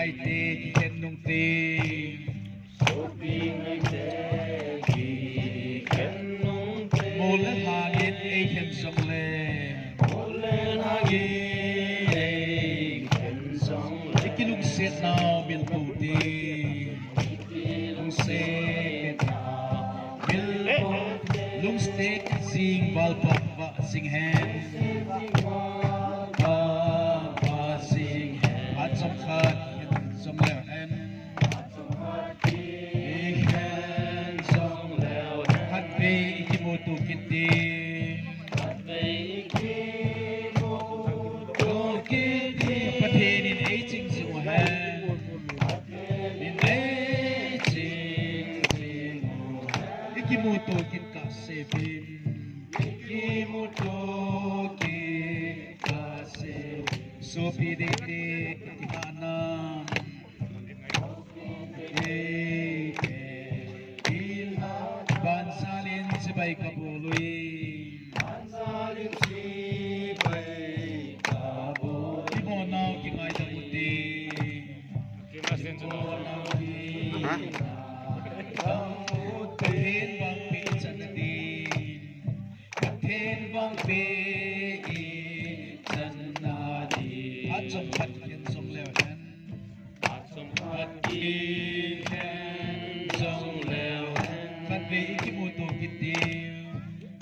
ngày tê khen nung tê một lần hà lên ấy khen sông lên cái lung xét nào biên tụ tê lung xét nào biên lung xét sing val bạc và sing hen và sing hen hát sông khát sông lèo hen hen sông lèo hát về iki mô tô kitty hát về iki mô tô kitty phát hiện in ấy chính sự hen in ấy chính iki mô tô kin cả se bin iki mô tô kin cả se sopi de de tikana Bansalin sabay kabuluin Bansalin sabay kabuluin Di mo na kingay na muti Di mo na kingay na Kathin bang pinsan na din Kathin bang pinsan na din At som patkin som lewan At som patkin som lewan Phát về iki mô tô kitty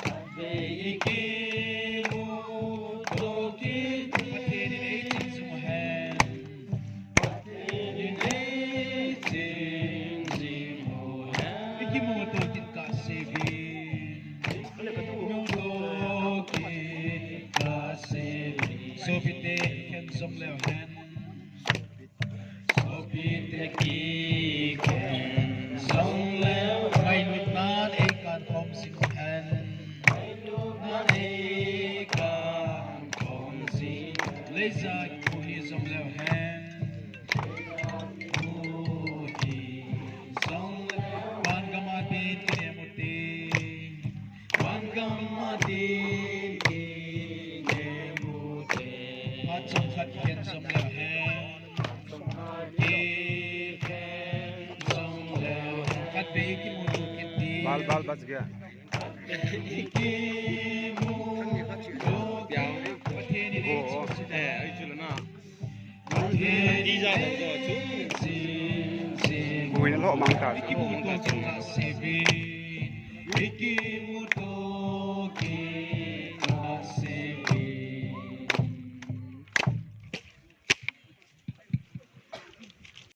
Phát về iki mô tô kitty Phát thế đến ấy chính sự hèn Phát thế đến ấy chính sự hèn Iki mô tô tin cả se bin Mô tô tin cả se bin So pite khen som leo hèn So pite ki khen som leo May nuit nan ay kan kom sing hen May nuit nan ay kan kom sing Lấy ra ku hi som leo hen Ku hi som leo Ban gamatin kinemuti Ban gamatin kinemuti At som khat khen som leo hen बाल बाल बच गया Mùi nó lộ mang cả